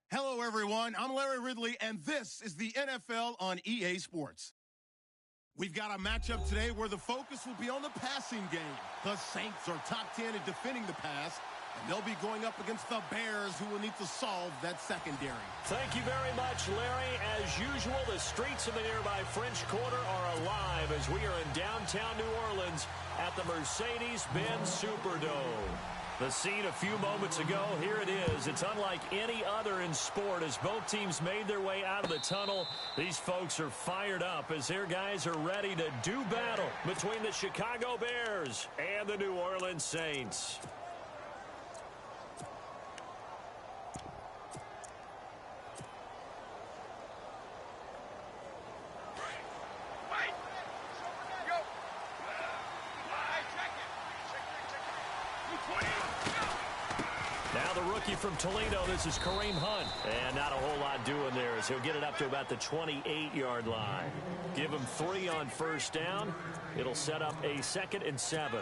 Hello, everyone. I'm Larry Ridley, and this is the NFL on EA Sports. We've got a matchup today where the focus will be on the passing game. The Saints are top 10 in defending the pass, and they'll be going up against the Bears, who will need to solve that secondary. Thank you very much, Larry. As usual, the streets of the nearby French Quarter are alive as we are in downtown New Orleans at the Mercedes-Benz Superdome. The scene a few moments ago, here it is. It's unlike any other in sport as both teams made their way out of the tunnel. These folks are fired up as their guys are ready to do battle between the Chicago Bears and the New Orleans Saints. Now the rookie from Toledo, this is Kareem Hunt. And not a whole lot doing there as he'll get it up to about the 28-yard line. Give him 3 on first down. It'll set up a 2nd and 7.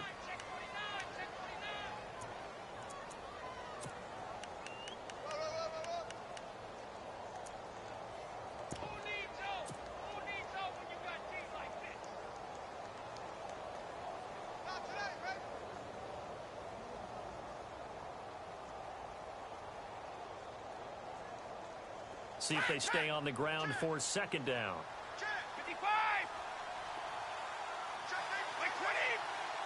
See if they stay on the ground for 2nd down. 55.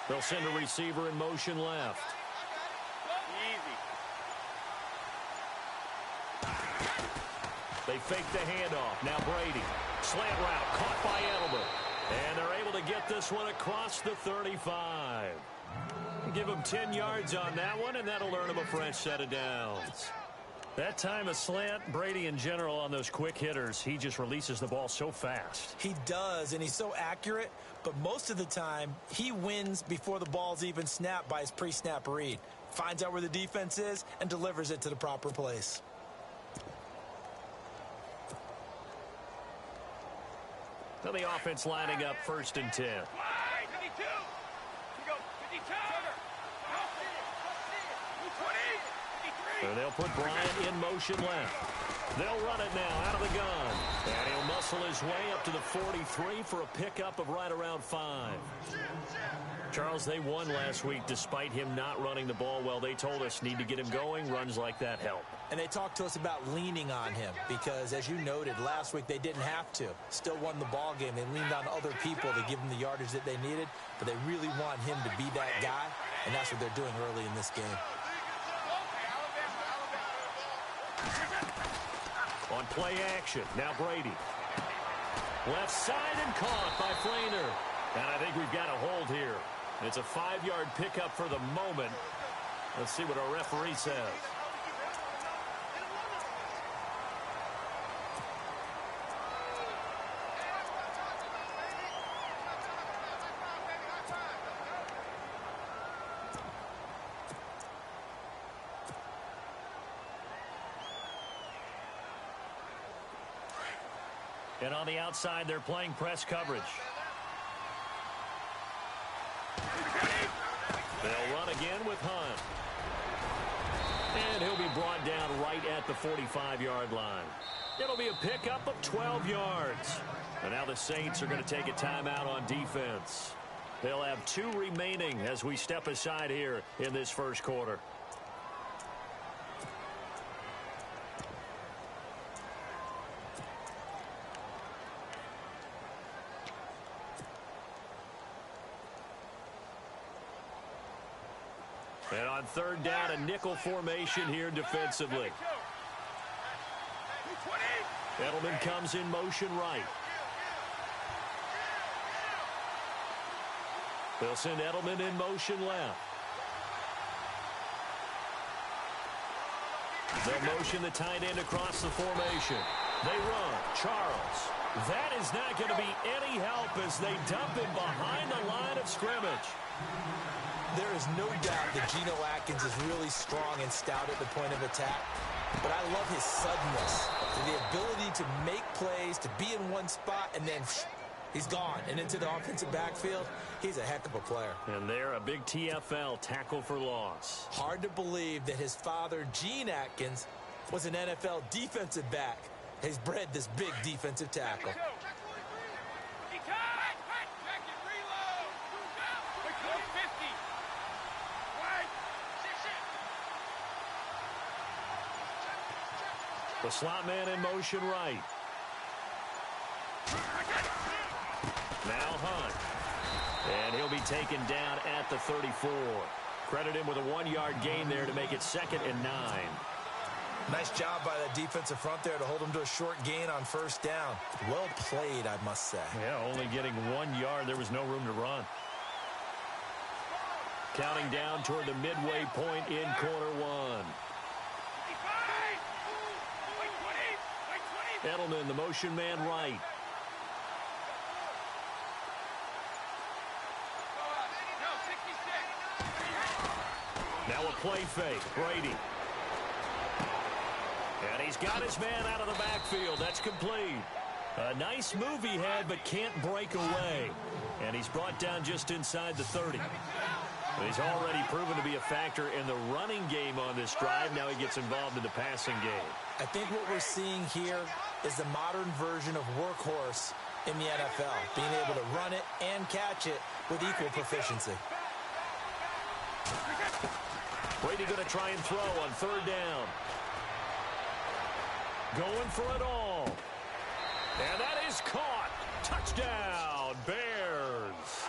They'll send a receiver in motion left. Easy. They fake the handoff. Now Brady. Slant route caught by Edelman. And they're able to get this one across the 35. Give them 10 yards on that one, and that'll earn them a fresh set of downs. That time a slant, Brady in general on those quick hitters, he just releases the ball so fast. He does, and he's so accurate, but most of the time he wins before the ball's even snapped by his pre-snap read. Finds out where the defense is and delivers it to the proper place. So the offense lining up 1st and 10. 52. Go 52. And they'll put Bryant in motion left. They'll run it now out of the gun. And he'll muscle his way up to the 43 for a pickup of right around 5. Charles, they won last week despite him not running the ball well. They told us need to get him going. Runs like that help. And they talked to us about leaning on him because, as you noted, last week they didn't have to. Still won the ball game. They leaned on other people to give them the yardage that they needed, but they really want him to be that guy, and that's what they're doing early in this game. On play action, now Brady. Left side and caught by Flainer. And I think we've got a hold here. It's a 5-yard pickup for the moment. Let's see what our referee says. And on the outside, they're playing press coverage. They'll run again with Hunt. And he'll be brought down right at the 45-yard line. It'll be a pickup of 12 yards. And now the Saints are going to take a timeout on defense. They'll have 2 remaining as we step aside here in this first quarter. And on 3rd down, a nickel formation here defensively. Edelman comes in motion right. They'll send Edelman in motion left. They'll motion the tight end across the formation. They run. Charles. That is not going to be any help as they dump him behind the line of scrimmage. There is no doubt that Geno Atkins is really strong and stout at the point of attack. But I love his suddenness, the ability to make plays, to be in one spot, and then he's gone. And into the offensive backfield, he's a heck of a player. And there, a big TFL, tackle for loss. Hard to believe that his father, Gene Atkins, was an NFL defensive back has bred this big defensive tackle. The slot man in motion right. Now Hunt. And he'll be taken down at the 34. Credit him with a 1-yard gain there to make it 2nd and 9. Nice job by that defensive front there to hold him to a short gain on first down. Well played, I must say. Yeah, only getting 1 yard. There was no room to run. Counting down toward the midway point in quarter one. Edelman, the motion man right. Now a play fake. Brady. And he's got his man out of the backfield. That's complete. A nice move he had, but can't break away. And he's brought down just inside the 30. He's already proven to be a factor in the running game on this drive. Now he gets involved in the passing game. I think what we're seeing here is the modern version of workhorse in the NFL, being able to run it and catch it with equal proficiency. Brady going to try and throw on 3rd down. Going for it all. And that is caught. Touchdown, Bears.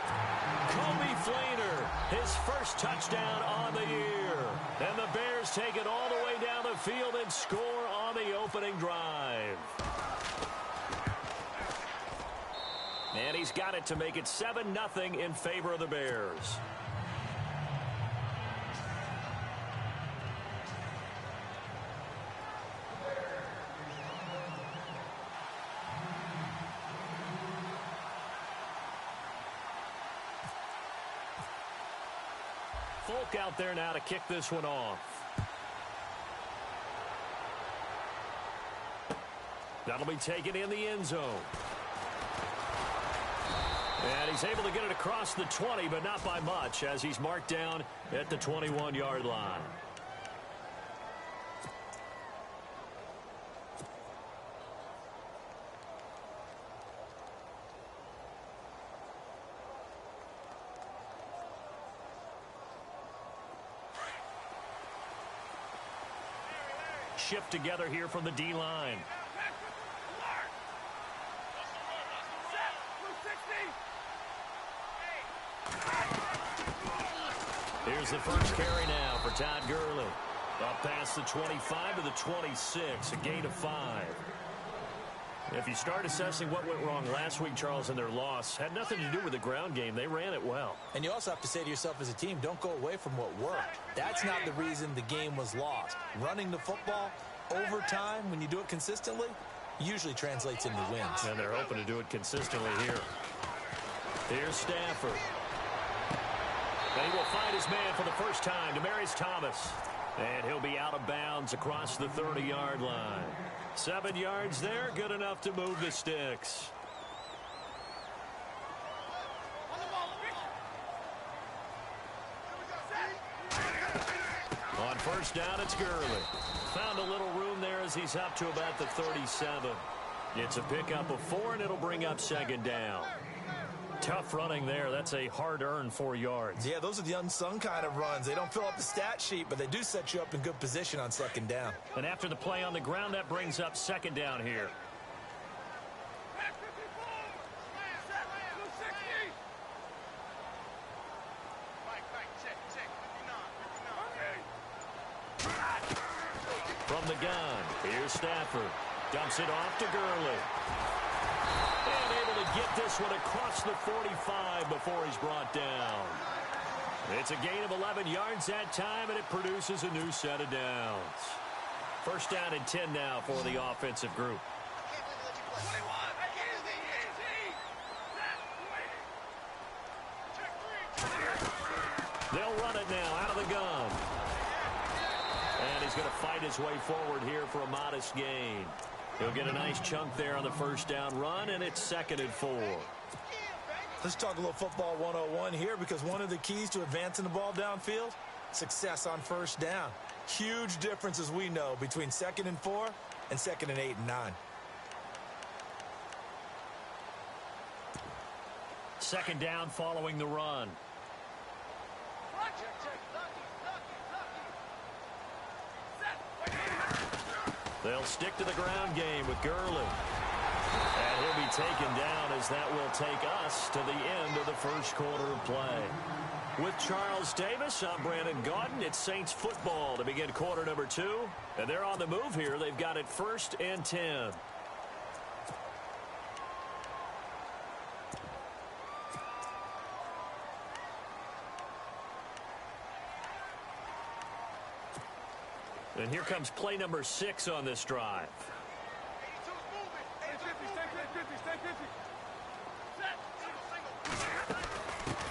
Kobe Fleener, his first touchdown on the year. And the Bears take it all the way down the field and score on the opening drive. And he's got it to make it 7-0 in favor of the Bears. Folk out there now to kick this one off. That'll be taken in the end zone. And he's able to get it across the 20, but not by much, as he's marked down at the 21-yard line. Shift together here from the D-line. Here's the first carry now for Todd Gurley. Up past the 25 to the 26, a gain of 5. If you start assessing what went wrong last week, Charles, in their loss, had nothing to do with the ground game. They ran it well. And you also have to say to yourself as a team, don't go away from what worked. That's not the reason the game was lost. Running the football over time, when you do it consistently, usually translates into wins. And they're hoping to do it consistently here. Here's Stafford. And he will find his man for the first time, Demaryius Thomas. And he'll be out of bounds across the 30-yard line. 7 yards there, good enough to move the sticks. On first down, it's Gurley. Found a little room there as he's up to about the 37. It's a pickup of 4, and it'll bring up 2nd down. Tough running there. That's a hard-earned 4 yards. Yeah, those are the unsung kind of runs. They don't fill up the stat sheet, but they do set you up in good position on 2nd down. And after the play on the ground, that brings up 2nd down here. From the gun, here's Stafford. Dumps it off to Gurley. And able to get this one across the 45 before he's brought down. It's a gain of 11 yards that time, and it produces a new set of downs. First down and 10 now for the offensive group. They'll run it now out of the gun. And he's going to fight his way forward here for a modest gain. He'll get a nice chunk there on the first down run, and it's 2nd and 4. Let's talk a little football 101 here, because one of the keys to advancing the ball downfield, success on first down. Huge difference, as we know, between 2nd and 4 and 2nd and 8 and 9. Second down following the run. They'll stick to the ground game with Gurley. And he'll be taken down as that will take us to the end of the first quarter of play. With Charles Davis, I'm Brandon Gaudin. It's Saints football to begin quarter number 2. And they're on the move here. They've got it 1st and 10. And here comes play number 6 on this drive.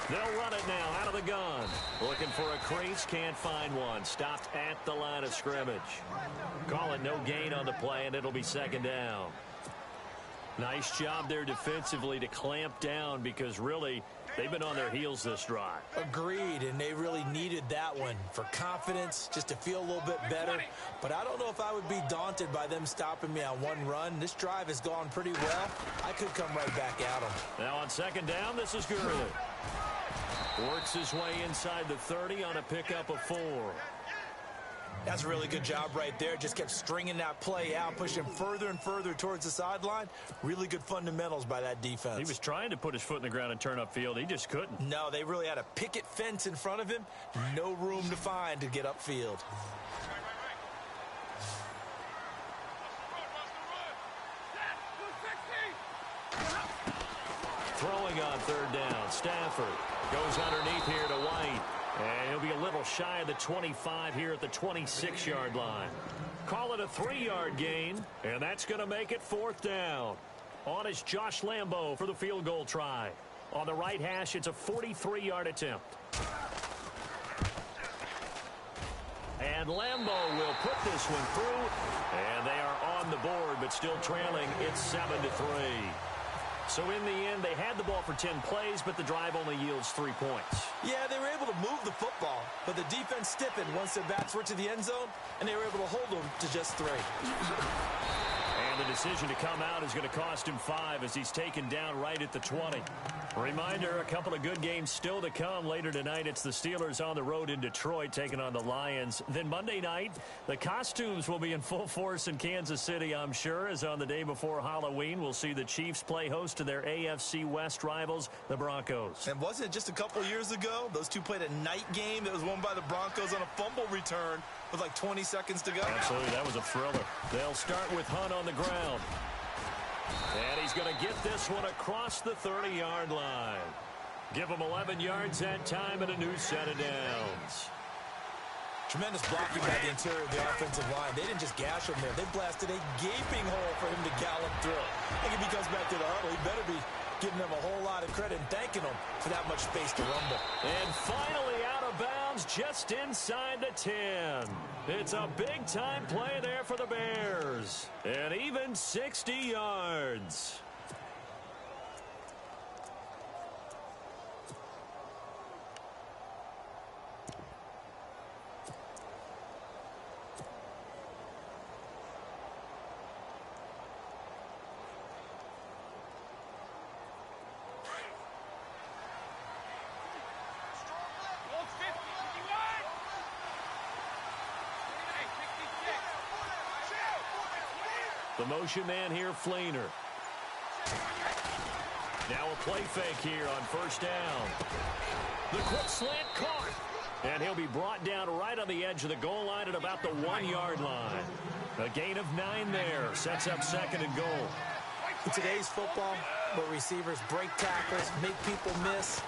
They'll run it now out of the gun. Looking for a crease, can't find one. Stopped at the line of scrimmage. Call it no gain on the play, and it'll be 2nd down. Nice job there defensively to clamp down because really they've been on their heels this drive. Agreed, and they really needed that one for confidence, just to feel a little bit better. But I don't know if I would be daunted by them stopping me on one run. This drive has gone pretty well. I could come right back at them. Now on 2nd down, this is Gurley. Works his way inside the 30 on a pickup of 4. That's a really good job right there. Just kept stringing that play out, pushing further and further towards the sideline. Really good fundamentals by that defense. He was trying to put his foot in the ground and turn upfield. He just couldn't. No, they really had a picket fence in front of him. No room to find to get upfield. Throwing on 3rd down. Stafford goes underneath here to White. And he'll be a little shy of the 25 here at the 26-yard line. Call it a 3-yard gain, and that's going to make it 4th down. On is Josh Lambo for the field goal try. On the right hash, it's a 43-yard attempt. And Lambo will put this one through, and they are on the board, but still trailing. It's 7-3. So in the end, they had the ball for 10 plays, but the drive only yields 3 points. Yeah, they were able to move the football, but the defense stiffened once their backs were to the end zone, and they were able to hold them to just 3. And the decision to come out is going to cost him 5 as he's taken down right at the 20. Reminder, a couple of good games still to come. Later tonight, it's the Steelers on the road in Detroit taking on the Lions. Then Monday night, the costumes will be in full force in Kansas City, I'm sure, as on the day before Halloween, we'll see the Chiefs play host to their AFC West rivals, the Broncos. And wasn't it just a couple years ago, those two played a night game that was won by the Broncos on a fumble return with like 20 seconds to go? Absolutely, that was a thriller. They'll start with Hunt on the ground. And he's going to get this one across the 30-yard line. Give him 11 yards that time and a new set of downs. Tremendous blocking by the interior of the offensive line. They didn't just gash him there. They blasted a gaping hole for him to gallop through. I think if he comes back to the huddle, he better be giving them a whole lot of credit and thanking them for that much space to rumble. And finally out of bounds just inside the 10. It's a big-time play there for the Bears. And even 60 yards. The motion man here, Fleener. Now a play fake here on 1st down. The quick slant caught. And he'll be brought down right on the edge of the goal line at about the 1-yard line. A gain of 9 there. Sets up 2nd and goal. In today's football, where receivers break tackles, make people miss,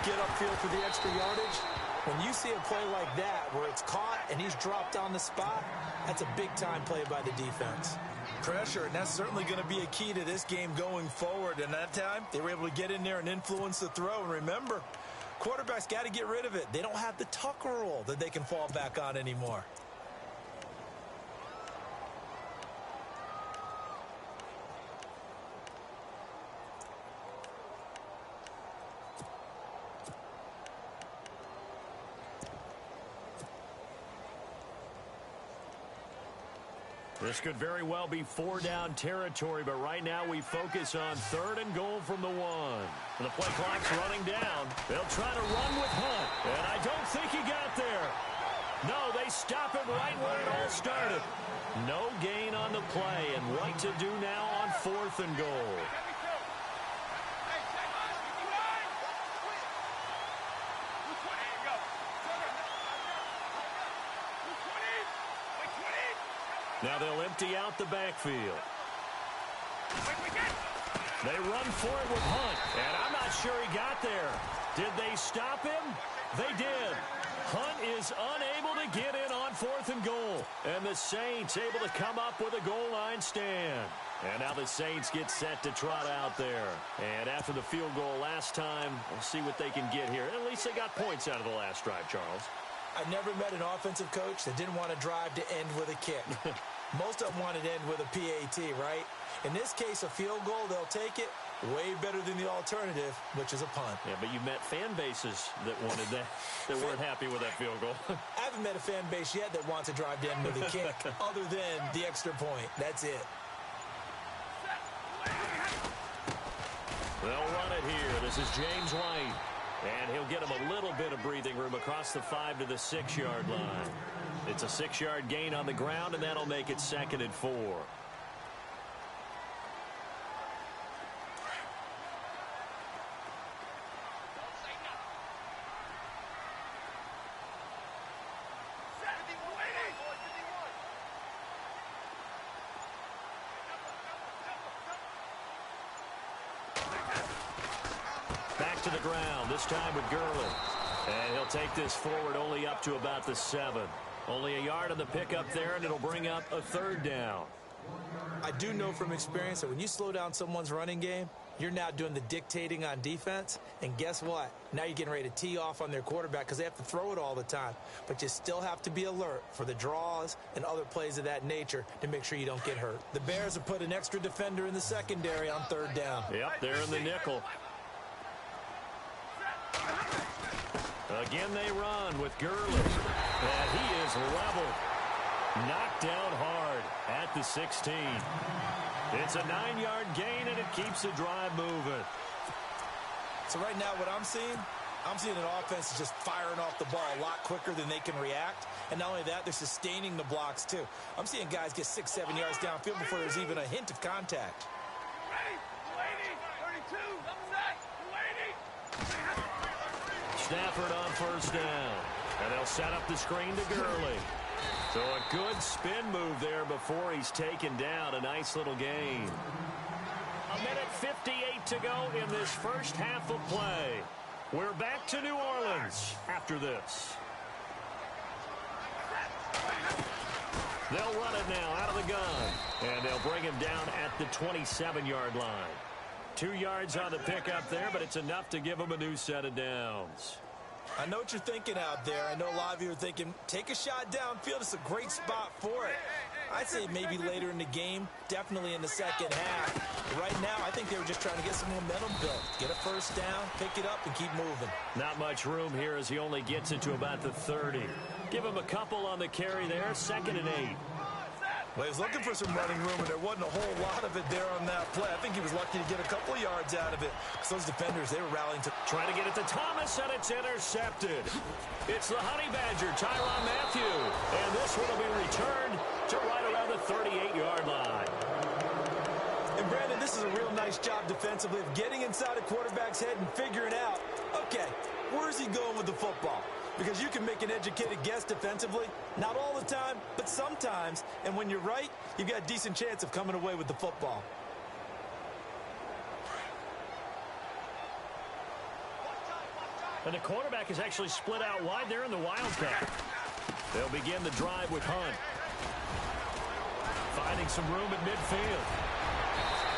get upfield for the extra yardage, when you see a play like that where it's caught and he's dropped on the spot, that's a big-time play by the defense. Pressure, and that's certainly going to be a key to this game going forward. And that time, they were able to get in there and influence the throw. And remember, quarterbacks got to get rid of it. They don't have the Tucker rule that they can fall back on anymore. This could very well be 4-down territory, but right now we focus on 3rd and goal from the 1. The play clock's running down. They'll try to run with Hunt, and I don't think he got there. No, they stop him right where it all started. No gain on the play, and what to do now on 4th and goal. Now they'll empty out the backfield. They run for it with Hunt, and I'm not sure he got there. Did they stop him? They did. Hunt is unable to get in on 4th and goal, and the Saints able to come up with a goal line stand. And now the Saints get set to trot out there. And after the field goal last time, we'll see what they can get here. At least they got points out of the last drive, Charles. I never met an offensive coach that didn't want to drive to end with a kick. Most of them want to end with a PAT, right? In this case, a field goal, they'll take it. Way better than the alternative, which is a punt. Yeah, but you met fan bases that wanted that, that weren't happy with that field goal. I haven't met a fan base yet that wants to drive to end with a kick, other than the extra point. That's it. They'll run it here. This is James White. And he'll get him a little bit of breathing room across the 5 to the 6-yard line. It's a 6-yard gain on the ground, and that'll make it 2nd and 4. Back to the ground, this time with Gurley. And he'll take this forward only up to about the 7. Only a yard on the pickup there, and it'll bring up a 3rd down. I do know from experience that when you slow down someone's running game, you're now doing the dictating on defense. And guess what? Now you're getting ready to tee off on their quarterback because they have to throw it all the time. But you still have to be alert for the draws and other plays of that nature to make sure you don't get hurt. The Bears have put an extra defender in the secondary on 3rd down. Yep, they're in the nickel. Again, they run with Gurley. And he is leveled. Knocked down hard at the 16. It's a 9-yard gain, and it keeps the drive moving. So right now what I'm seeing an offense is just firing off the ball a lot quicker than they can react. And not only that, they're sustaining the blocks, too. I'm seeing guys get 6-7 yards downfield before there's even a hint of contact. Stafford on 1st down. And they'll set up the screen to Gurley. So a good spin move there before he's taken down. A nice little gain. 1:58 to go in this first half of play. We're back to New Orleans after this. They'll run it now out of the gun. And they'll bring him down at the 27-yard line. 2 yards on the pickup there, but it's enough to give him a new set of downs. I know what you're thinking out there. I know a lot of you are thinking, take a shot downfield. It's a great spot for it. I'd say maybe later in the game, definitely in the second half. But right now, I think they were just trying to get some momentum built. Get a 1st down, pick it up, and keep moving. Not much room here as he only gets it to about the 30. Give him a couple on the carry there, 2nd and 8. Well, he was looking for some running room, and there wasn't a whole lot of it there on that play. I think he was lucky to get a couple yards out of it because those defenders, they were rallying to... Trying to get it to Thomas, and it's intercepted. It's the Honey Badger, Tyrann Mathieu. And this one will be returned to right around the 38-yard line. And, Brandon, this is a real nice job defensively of getting inside a quarterback's head and figuring out, okay, where's he going with the football? Because you can make an educated guess defensively. Not all the time, but sometimes. And when you're right, you've got a decent chance of coming away with the football. And the quarterback is actually split out wide there in the Wildcat. They'll begin the drive with Hunt. Finding some room at midfield.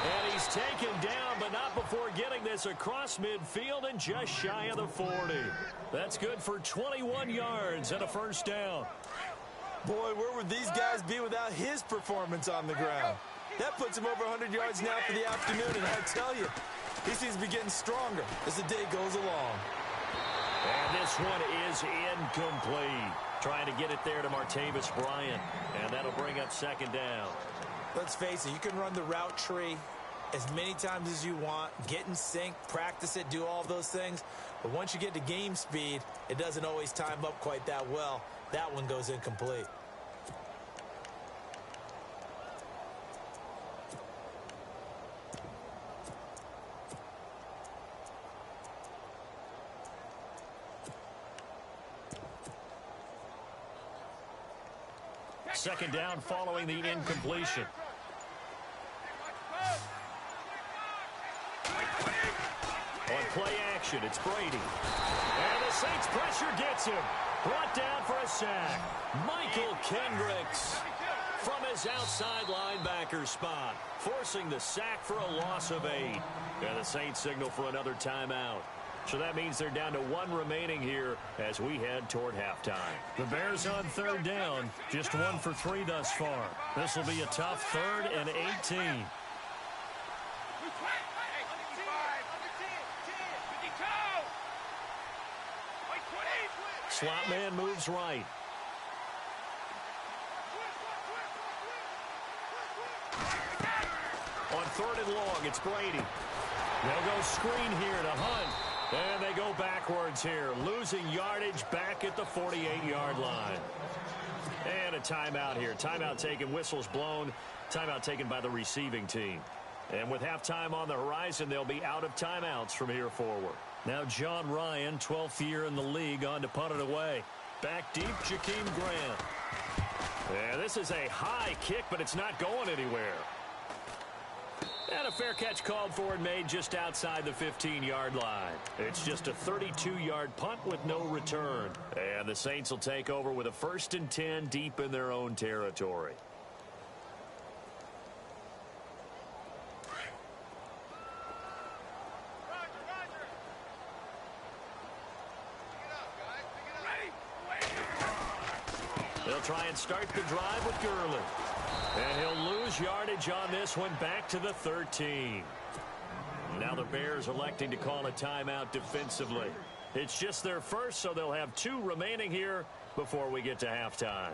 And he's taken down, but not before getting this across midfield and just shy of the 40. That's good for 21 yards and a 1st down. Boy, where would these guys be without his performance on the ground? That puts him over 100 yards now for the afternoon, and I tell you, he seems to be getting stronger as the day goes along. And this one is incomplete. Trying to get it there to Martavis Bryant. And that'll bring up second down. Let's face it, you can run the route tree as many times as you want, get in sync, practice it, do all those things. But once you get to game speed, it doesn't always time up quite that well. That one goes incomplete. Second down following the incompletion. On play action, it's Brady. And the Saints pressure gets him. Brought down for a sack. Michael Kendricks from his outside linebacker spot, forcing the sack for a loss of 8. And the Saints signal for another timeout. So that means they're down to 1 remaining here as we head toward halftime. The Bears on third down, just 1 for 3 thus far. This will be a tough 3rd and 18. Slot man moves right. On 3rd and long, it's Brady. They'll go screen here to Hunt. And they go backwards here, losing yardage back at the 48-yard line. And a timeout here. Timeout taken, whistles blown. Timeout taken by the receiving team. And with halftime on the horizon, they'll be out of timeouts from here forward. Now John Ryan, 12th year in the league, on to punt it away. Back deep, Jakeem Grant. And this is a high kick, but it's not going anywhere. And a fair catch called for and made just outside the 15-yard line. It's just a 32-yard punt with no return. And the Saints will take over with a 1st and 10 deep in their own territory. They'll try and start the drive with Gurley. And he'll lose yardage on this one back to the 13. Now the Bears electing to call a timeout defensively. It's just their first, so they'll have 2 remaining here before we get to halftime.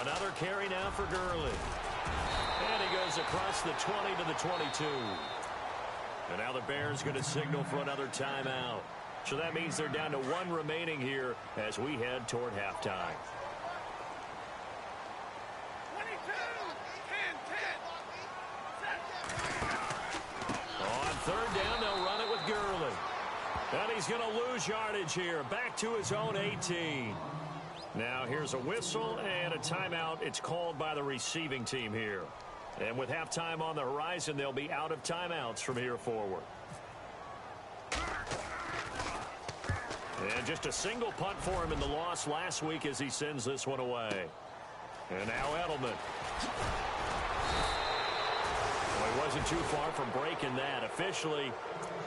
Another carry now for Gurley. And he goes across the 20 to the 22. And now the Bears going to signal for another timeout. So that means they're down to 1 remaining here as we head toward halftime. 22, 10, 10. On 3rd down, they'll run it with Gurley. And he's going to lose yardage here, back to his own 18. Now here's a whistle and a timeout. It's called by the receiving team here. And with halftime on the horizon, they'll be out of timeouts from here forward. And just a single punt for him in the loss last week as he sends this one away. And now Edelman. Well, he wasn't too far from breaking that. Officially,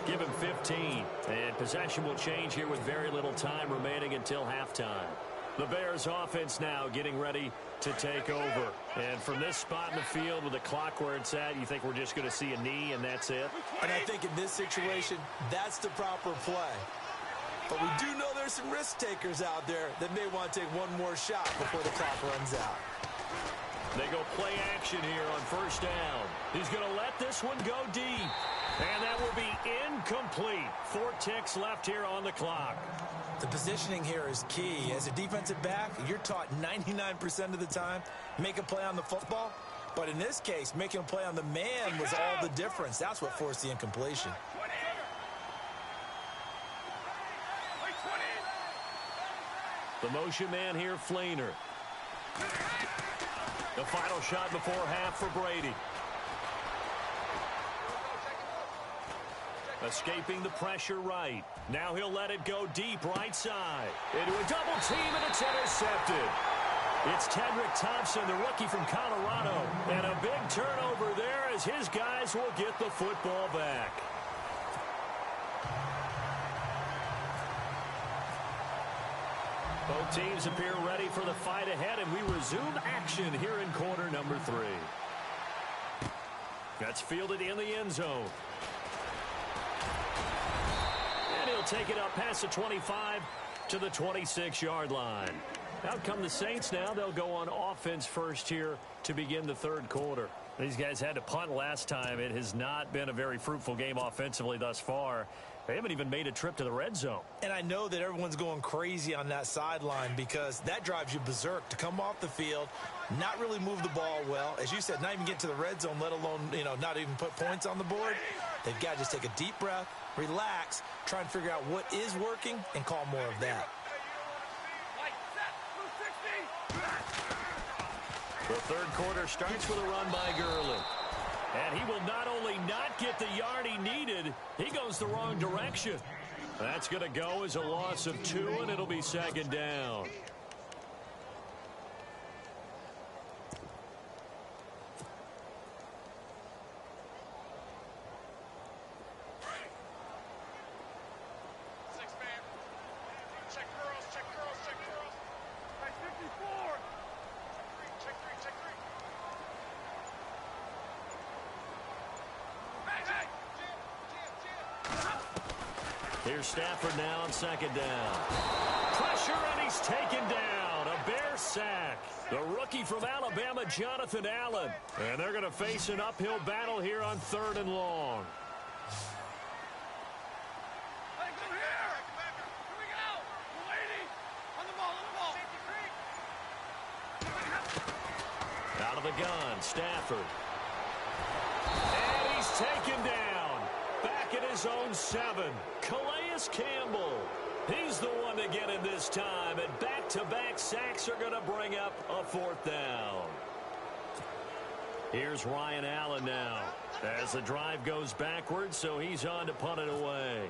give him 15. And possession will change here with very little time remaining until halftime. The Bears offense now getting ready to take over. And from this spot in the field with the clock where it's at, you think we're just going to see a knee and that's it? And I think in this situation, that's the proper play. But we do know there's some risk takers out there that may want to take one more shot before the clock runs out. They go play action here on 1st down. He's going to let this one go deep. And that will be incomplete. 4 ticks left here on the clock. The positioning here is key. As a defensive back, you're taught 99% of the time, make a play on the football. But in this case, making a play on the man was all the difference. That's what forced the incompletion. The motion man here, Flainer. The final shot before half for Brady. Escaping the pressure right. Now he'll let it go deep right side. Into a double team, and it's intercepted. It's Tedrick Thompson, the rookie from Colorado. And a big turnover there as his guys will get the football back. Both teams appear ready for the fight ahead, and we resume action here in quarter number 3. That's fielded in the end zone. And he'll take it up past the 25 to the 26-yard line. Out come the Saints now. They'll go on offense first here to begin the third quarter. These guys had to punt last time. It has not been a very fruitful game offensively thus far. They haven't even made a trip to the red zone. And I know that everyone's going crazy on that sideline because that drives you berserk to come off the field, not really move the ball well. As you said, not even get to the red zone, let alone, not even put points on the board. They've got to just take a deep breath, relax, try and figure out what is working, and call more of that. The third quarter starts with a run by Gurley. And he will not only not get the yard he needed, he goes the wrong direction. That's going to go as a loss of 2, and it'll be second down. Here's Stafford now on second down. Pressure, and he's taken down. A Bear sack. The rookie from Alabama, Jonathan Allen. And they're going to face an uphill battle here on 3rd and long. Hey, go here. Here we go. Lady. On the ball. Out of the gun, Stafford. And he's taken down. Back at his own 7. Calais Campbell. He's the one to get him this time. And back-to-back sacks are going to bring up a 4th down. Here's Ryan Allen now. As the drive goes backwards, so he's on to punt it away.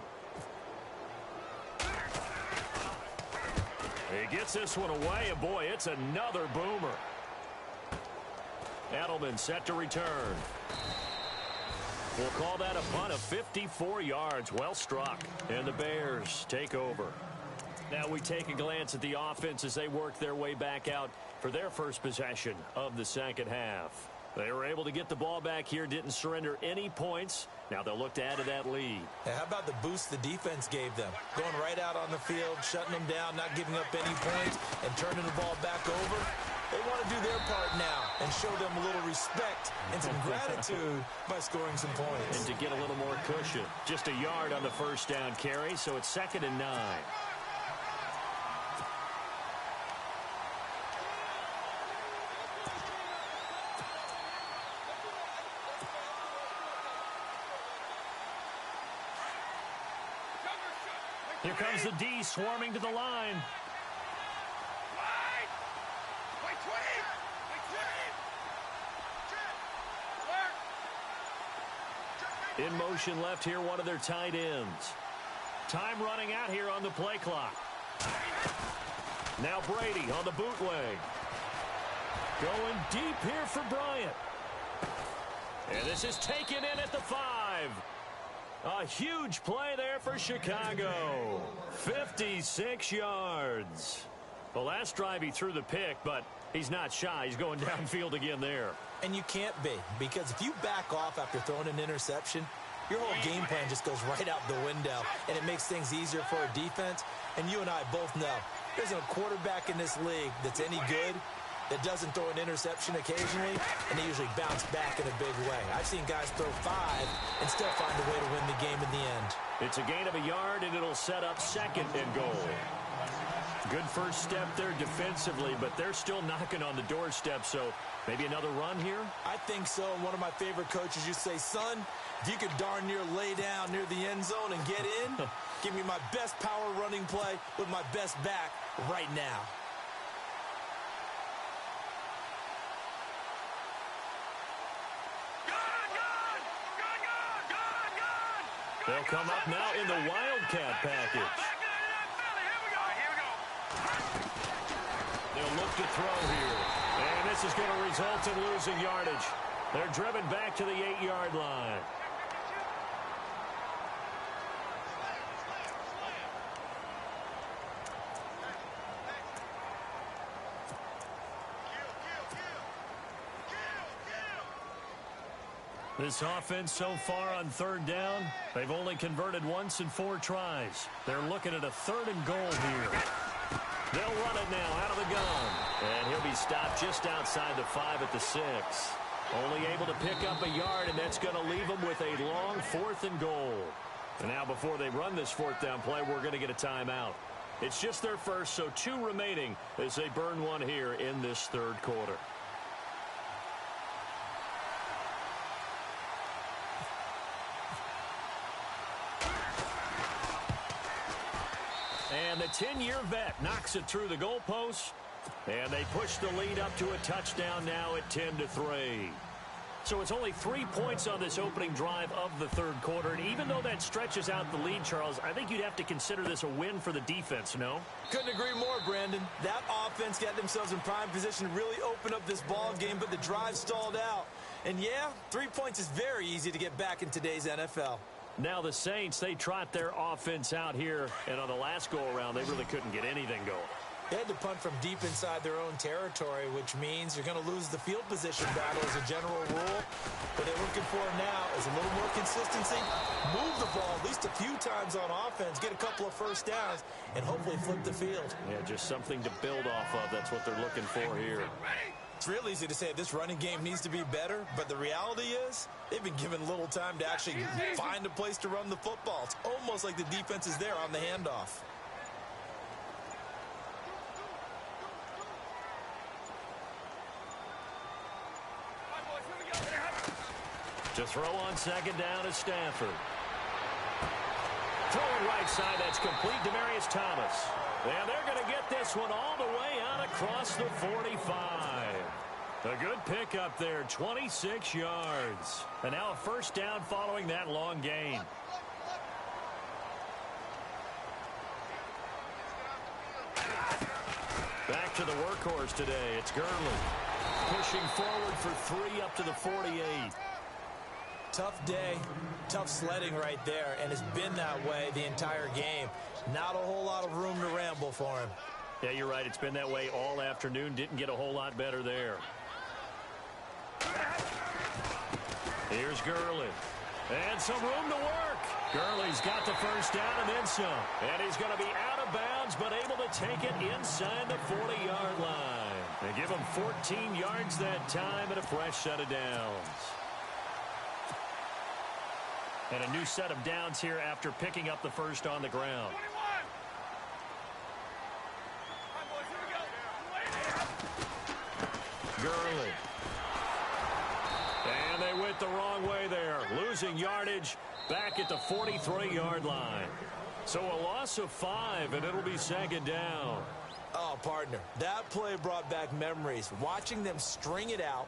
He gets this one away, and boy, it's another boomer. Edelman set to return. We'll call that a punt of 54 yards. Well struck. And the Bears take over. Now we take a glance at the offense as they work their way back out for their first possession of the second half. They were able to get the ball back here, didn't surrender any points. Now they'll look to add to that lead. Now, how about the boost the defense gave them? Going right out on the field, shutting them down, not giving up any points, and turning the ball back over. They want to do their part now and show them a little respect and some gratitude by scoring some points. And to get a little more cushion. Just a yard on the first down carry, so it's 2nd and 9. Here comes the D swarming to the line. In motion left here, one of their tight ends. Time running out here on the play clock. Now Brady on the bootleg. Going deep here for Bryant. And this is taken in at the 5. A huge play there for Chicago. 56 yards. The last drive he threw the pick, but he's not shy. He's going downfield again there. And you can't be, because if you back off after throwing an interception, your whole game plan just goes right out the window, and it makes things easier for a defense. And you and I both know there's a quarterback in this league that's any good that doesn't throw an interception occasionally, and they usually bounce back in a big way. I've seen guys throw 5 and still find a way to win the game in the end. It's a gain of a yard, and it'll set up 2nd and goal. Good first step there defensively, but they're still knocking on the doorstep, so maybe another run here? I think so. And one of my favorite coaches used to say, son, if you could darn near lay down near the end zone and get in, give me my best power running play with my best back right now. They'll come up now in the Wildcat package. They'll look to throw here. And this is going to result in losing yardage. They're driven back to the 8-yard line. This offense so far on third down, they've only converted once in 4 tries. They're looking at a 3rd and goal here. They'll run it now out of the gun. And he'll be stopped just outside the 5 at the 6. Only able to pick up a yard, and that's going to leave them with a long 4th and goal. And now before they run this 4th down play, we're going to get a timeout. It's just their first, so 2 remaining as they burn one here in this 3rd quarter. And the 10-year vet knocks it through the goalpost. And they push the lead up to a touchdown now at 10-3. So it's only 3 points on this opening drive of the 3rd quarter. And even though that stretches out the lead, Charles, I think you'd have to consider this a win for the defense, no? Couldn't agree more, Brandon. That offense got themselves in prime position to really open up this ball game, but the drive stalled out. And yeah, 3 points is very easy to get back in today's NFL. Now the Saints, they trot their offense out here, and on the last go-around, they really couldn't get anything going. They had to punt from deep inside their own territory, which means you're going to lose the field position battle as a general rule. What they're looking for now is a little more consistency, move the ball at least a few times on offense, get a couple of first downs, and hopefully flip the field. Yeah, just something to build off of. That's what they're looking for here. It's real easy to say this running game needs to be better, but the reality is they've been given little time to actually find a place to run the football. It's almost like the defense is there on the handoff. To throw on 2nd down is Stafford. Throwing right side, that's complete. Demaryius Thomas. And they're going to get this one all the way out across the 45. A good pickup there, 26 yards. And now a 1st down following that long gain. Back to the workhorse today. It's Gurley. Pushing forward for 3 up to the 48. Tough day, tough sledding right there, and it's been that way the entire game. Not a whole lot of room to ramble for him. Yeah, you're right. It's been that way all afternoon. Didn't get a whole lot better there. Here's Gurley. And some room to work. Gurley's got the 1st down and then some. And he's going to be out of bounds, but able to take it inside the 40-yard line. They give him 14 yards that time and a fresh set of downs. And a new set of downs here after picking up the 1st on the ground. 21. Gurley. And they went the wrong way there. Losing yardage back at the 43-yard line. So a loss of 5, and it'll be 2nd down. Oh, partner, that play brought back memories. Watching them string it out,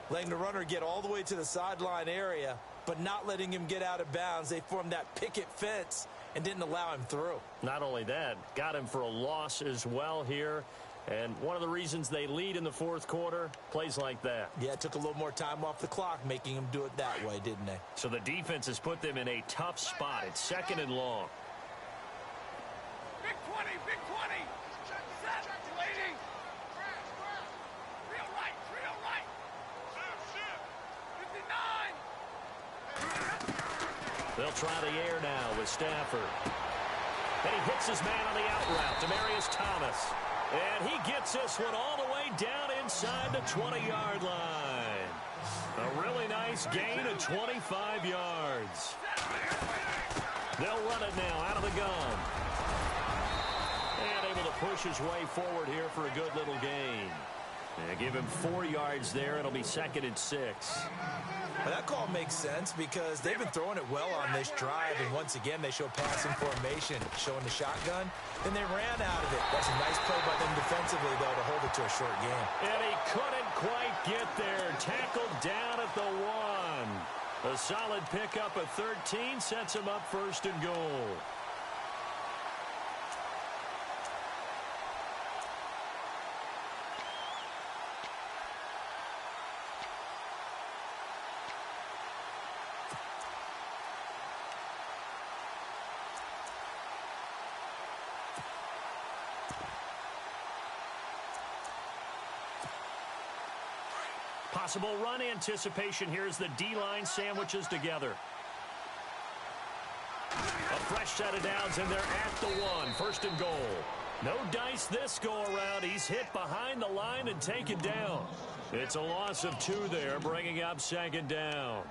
letting the runner get all the way to the sideline area, but not letting him get out of bounds. They formed that picket fence and didn't allow him through. Not only that, got him for a loss as well here. And one of the reasons they lead in the 4th quarter, plays like that. Yeah, it took a little more time off the clock, making him do it that way, didn't they? So the defense has put them in a tough spot. It's 2nd and long. Big 20, big 20. Set, waiting. Real right, real right. 59. They'll try the air now with Stafford. And he hits his man on the out route, Demaryius Thomas. And he gets this one all the way down inside the 20-yard line. A really nice gain of 25 yards. They'll run it now out of the gun. And able to push his way forward here for a good little gain. They give him 4 yards there. It'll be 2nd and 6. Well, that call makes sense because they've been throwing it well on this drive, and once again they show passing formation, showing the shotgun. Then they ran out of it. That's a nice play by them defensively, though, to hold it to a short game. And he couldn't quite get there. Tackled down at the 1. A solid pickup of 13 sets him up 1st and goal. Possible run anticipation here as the D-line sandwiches together. A fresh set of downs, and they're at the 1. First and goal. No dice this go-around. He's hit behind the line and taken down. It's a loss of 2 there, bringing up second down.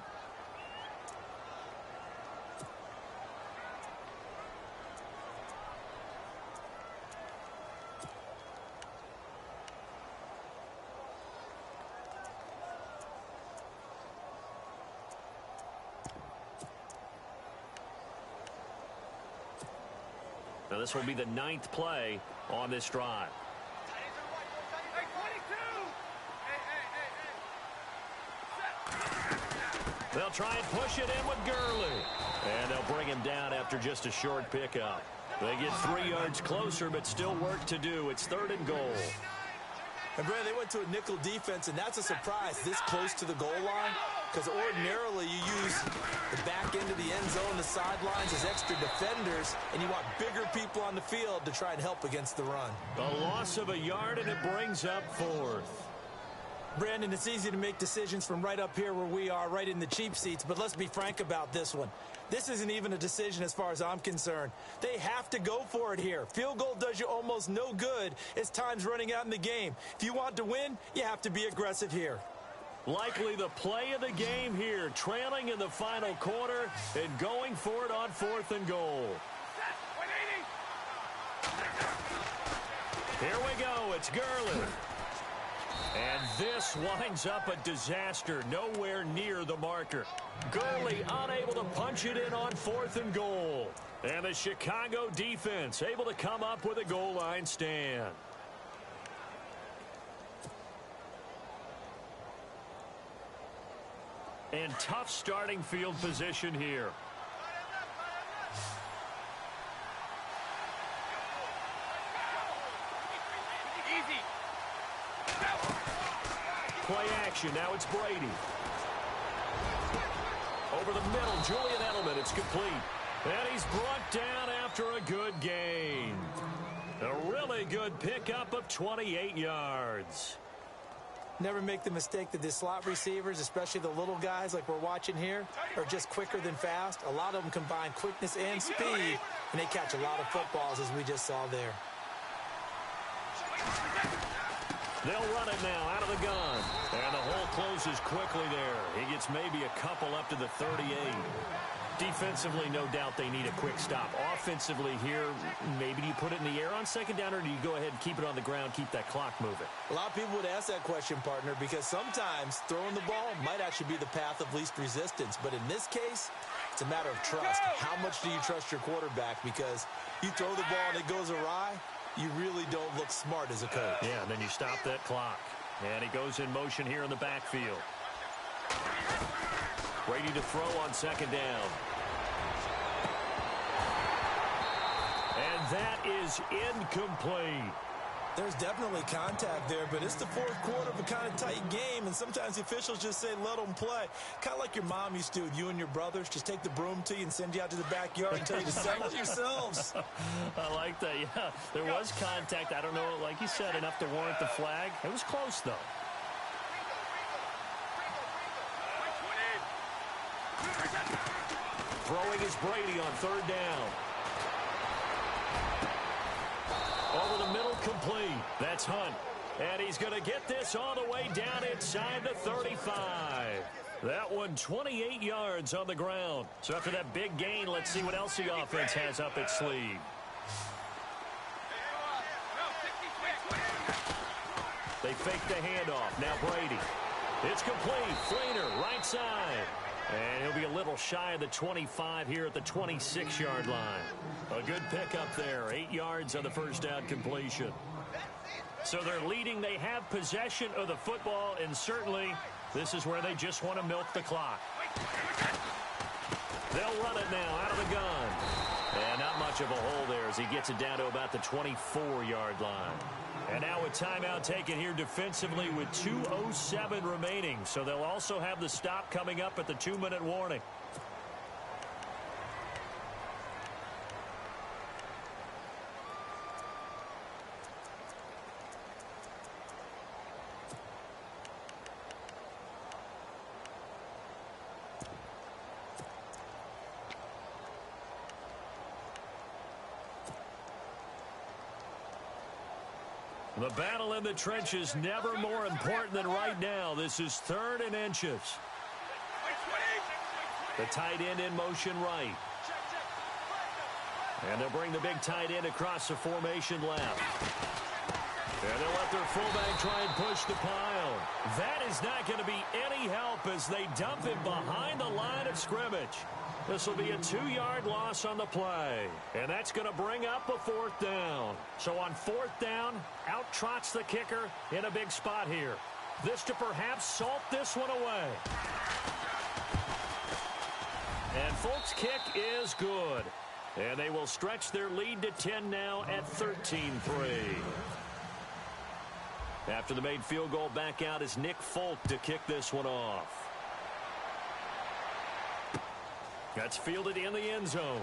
Now this will be the 9th play on this drive. They'll try and push it in with Gurley. And they'll bring him down after just a short pickup. They get 3 yards closer, but still work to do. It's 3rd and goal. And, Brad, they went to a nickel defense, and that's a surprise this close to the goal line, because ordinarily you use the back end of the end zone, the sidelines as extra defenders, and you want bigger people on the field to try and help against the run. A loss of a yard, and it brings up 4th. Brandon, it's easy to make decisions from right up here where we are, right in the cheap seats, but let's be frank about this one. This isn't even a decision as far as I'm concerned. They have to go for it here. Field goal does you almost no good as time's running out in the game. If you want to win, you have to be aggressive here. Likely the play of the game here, trailing in the final quarter and going for it on 4th and goal. Here we go. It's Gurley. And this winds up a disaster, nowhere near the marker. Gurley unable to punch it in on 4th and goal. And the Chicago defense able to come up with a goal line stand. And tough starting field position here. Play action. Now it's Brady. Over the middle, Julian Edelman. It's complete. And he's brought down after a good gain. A really good pickup of 28 yards. Never make the mistake that the slot receivers, especially the little guys like we're watching here, are just quicker than fast. A lot of them combine quickness and speed, and they catch a lot of footballs, as we just saw there. They'll run it now out of the gun. And the hole closes quickly there. He gets maybe a couple up to the 38. Defensively, no doubt they need a quick stop. Offensively here, maybe do you put it in the air on second down, or do you go ahead and keep it on the ground, keep that clock moving? A lot of people would ask that question, partner, because sometimes throwing the ball might actually be the path of least resistance. But in this case, it's a matter of trust. How much do you trust your quarterback? Because you throw the ball and it goes awry, you really don't look smart as a coach. Yeah, and then you stop that clock. And he goes in motion here in the backfield. Brady to throw on second down. And that is incomplete. There's definitely contact there, but it's the fourth quarter of a kind of tight game, and sometimes the officials just say, let them play. Kind of like your mom used to with you and your brothers. Just take the broom to you and send you out to the backyard and tell you to settle yourselves. I like that, yeah. There was contact. I don't know, like you said, enough to warrant the flag. It was close, though. Throwing is Brady on third down. Over the middle, complete. That's Hunt. And he's going to get this all the way down inside the 35. That one, 28 yards on the ground. So after that big gain, let's see what else the offense has up its sleeve. They fake the handoff. Now Brady. It's complete. Fleener, right side. And he'll be a little shy of the 25 here at the 26-yard line. A good pickup there. 8 yards on the first down completion. So they're leading. They have possession of the football, and certainly this is where they just want to milk the clock. They'll run it now out of the gun. And not much of a hole there as he gets it down to about the 24-yard line. And now a timeout taken here defensively with 2:07 remaining. So they'll also have the stop coming up at the 2-minute warning. The battle in the trenches never more important than right now. This is 3rd and inches. The tight end in motion right. And they'll bring the big tight end across the formation left. And they'll let their fullback try and push the pile. That is not going to be any help as they dump him behind the line of scrimmage. This will be a 2-yard loss on the play. And that's going to bring up a 4th down. So on 4th down, out trots the kicker in a big spot here. This to perhaps salt this one away. And Folk's kick is good. And they will stretch their lead to 10 now at 13-3. After the made field goal, back out is Nick Folk to kick this one off. That's fielded in the end zone.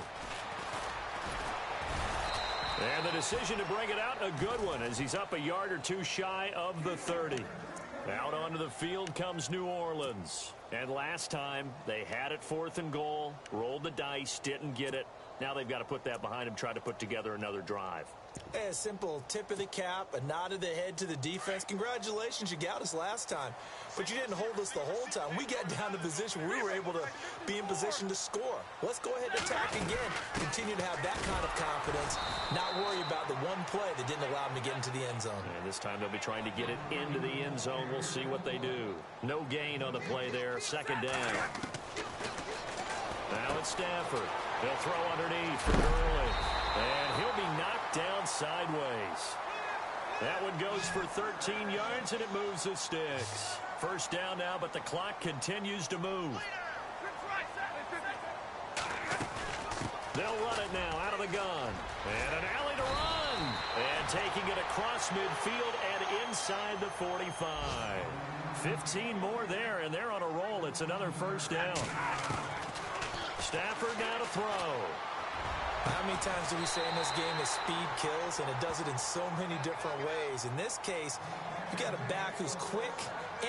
And the decision to bring it out, a good one, as he's up a yard or two shy of the 30. Out onto the field comes New Orleans. And last time, they had it 4th and goal, rolled the dice, didn't get it. Now they've got to put that behind them, try to put together another drive. A simple tip of the cap, a nod of the head to the defense. Congratulations, you got us last time. But you didn't hold us the whole time. We got down to position where we were able to be in position to score. Let's go ahead and attack again. Continue to have that kind of confidence. Not worry about the one play that didn't allow them to get into the end zone. And this time they'll be trying to get it into the end zone. We'll see what they do. No gain on the play there. 2nd down. Now it's Stafford. He'll throw underneath for Gurley. And he'll be knocked down sideways. That one goes for 13 yards, and it moves the sticks. 1st down now, but the clock continues to move. They'll run it now out of the gun. And an alley to run. And taking it across midfield and inside the 45. 15 more there, and they're on a roll. It's another 1st down. Stafford now to throw. How many times do we say in this game that speed kills, and it does it in so many different ways? In this case, you got a back who's quick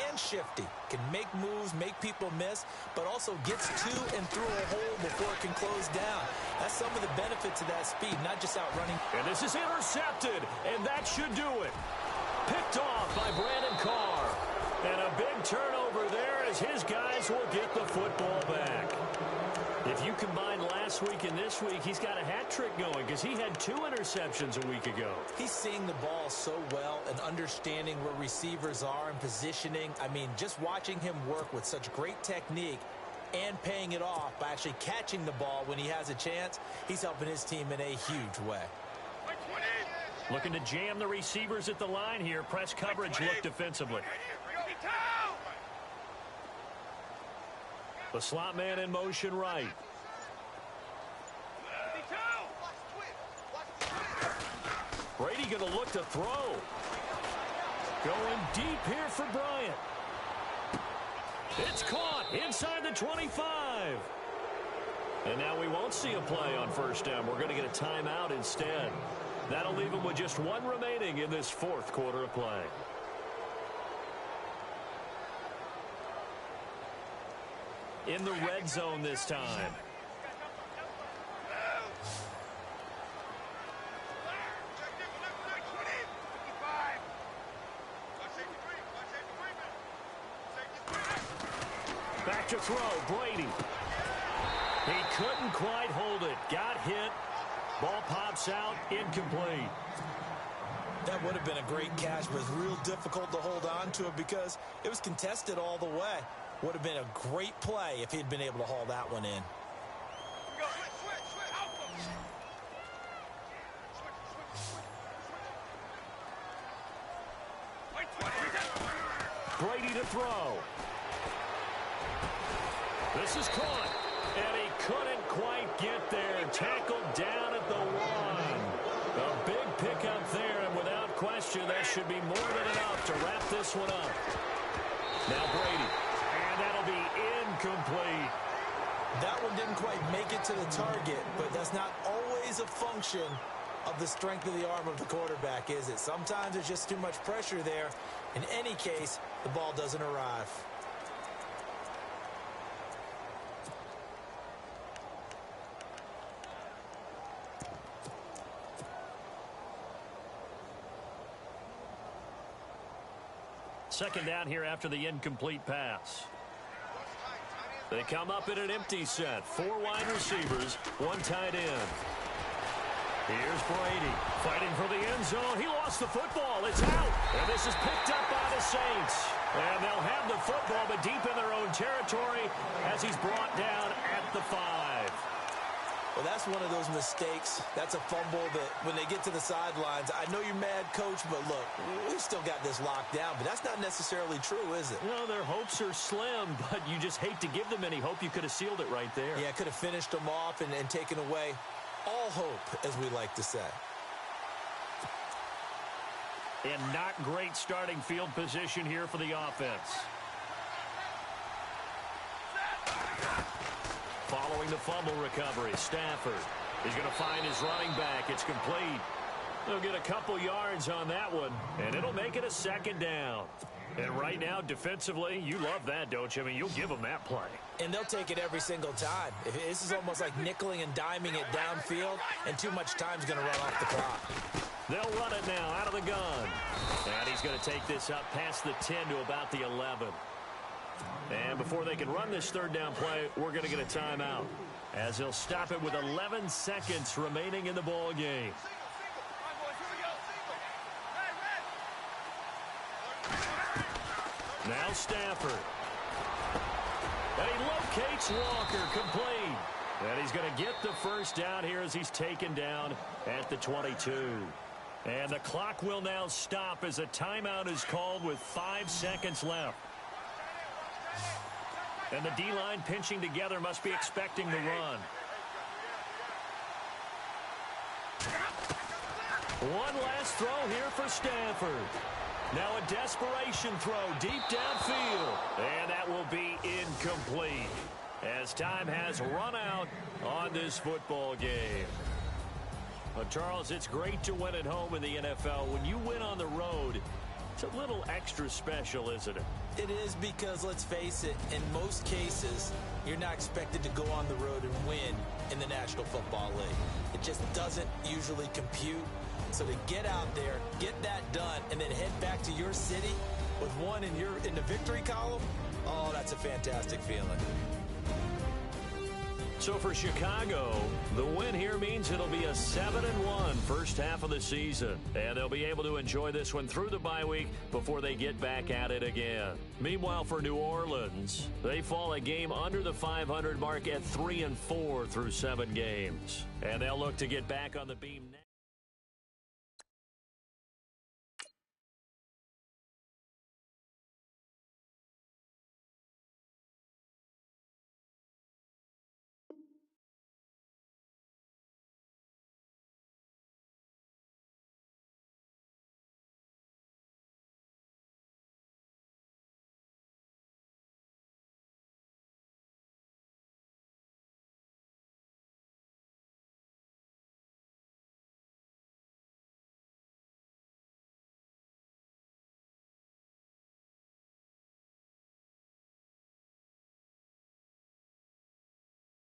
and shifty, can make moves, make people miss, but also gets to and through a hole before it can close down. That's some of the benefits of that speed, not just outrunning. And this is intercepted, and that should do it. Picked off by Brandon Carr. And a big turnover there as his guys will get the football back. If you combine last week and this week, he's got a hat trick going because he had 2 interceptions a week ago. He's seeing the ball so well and understanding where receivers are and positioning. I mean, just watching him work with such great technique and paying it off by actually catching the ball when he has a chance, he's helping his team in a huge way. Looking to jam the receivers at the line here. Press coverage look defensively. The slot man in motion right. Brady going to look to throw. Going deep here for Bryant. It's caught inside the 25. And now we won't see a play on 1st down. We're going to get a timeout instead. That'll leave them with just 1 remaining in this 4th quarter of play. In the red zone this time. Back to throw, Brady. He couldn't quite hold it. Got hit. Ball pops out, incomplete. That would have been a great catch, but it's real difficult to hold on to it because it was contested all the way. Would have been a great play if he'd been able to haul that one in. Brady to throw. This is caught. And he couldn't quite get there. Tackled down at the 1. A big pickup there, and without question, that should be more than enough to wrap this one up. Now Brady. And that'll be incomplete. That one didn't quite make it to the target, but that's not always a function of the strength of the arm of the quarterback, is it? Sometimes there's just too much pressure there. In any case, the ball doesn't arrive. Second down here after the incomplete pass. They come up in an empty set. 4 wide receivers, 1 tight end. Here's Brady fighting for the end zone. He lost the football. It's out. And this is picked up by the Saints. And they'll have the football, but deep in their own territory as he's brought down at the 5. Well, that's one of those mistakes. That's a fumble that when they get to the sidelines, I know you're mad, Coach, but look, we've still got this locked down. But that's not necessarily true, is it? No, their hopes are slim, but you just hate to give them any hope. You could have sealed it right there. Yeah, could have finished them off and taken away all hope, as we like to say. And not great starting field position here for the offense. Following the fumble recovery, Stafford is going to find his running back. It's complete. They'll get a couple yards on that one, and it'll make it a second down. And right now, defensively, you love that, don't you? I mean, you'll give them that play. And they'll take it every single time. This is almost like nickeling and diming it downfield, and too much time's going to run off the clock. They'll run it now out of the gun. And he's going to take this up past the 10 to about the 11. And before they can run this third down play, we're going to get a timeout, as they'll stop it with 11 seconds remaining in the ball game. Now Stafford. And he locates Walker, complete. And he's going to get the first down here as he's taken down at the 22. And the clock will now stop as a timeout is called with 5 seconds left. And the D-line pinching together must be expecting the run. One last throw here for Stafford. Now a desperation throw deep downfield. And that will be incomplete as time has run out on this football game. Well, Charles, it's great to win at home in the NFL. When you win on the road, it's a little extra special, isn't it? It is, because, let's face it, in most cases, you're not expected to go on the road and win in the National Football League. It just doesn't usually compute. So to get out there, get that done, and then head back to your city with one in the victory column, oh, that's a fantastic feeling. So for Chicago, the win here means it'll be a 7-1 first half of the season. And they'll be able to enjoy this one through the bye week before they get back at it again. Meanwhile, for New Orleans, they fall a game under the 500 mark at 3-4 through 7 games. And they'll look to get back on the beam next.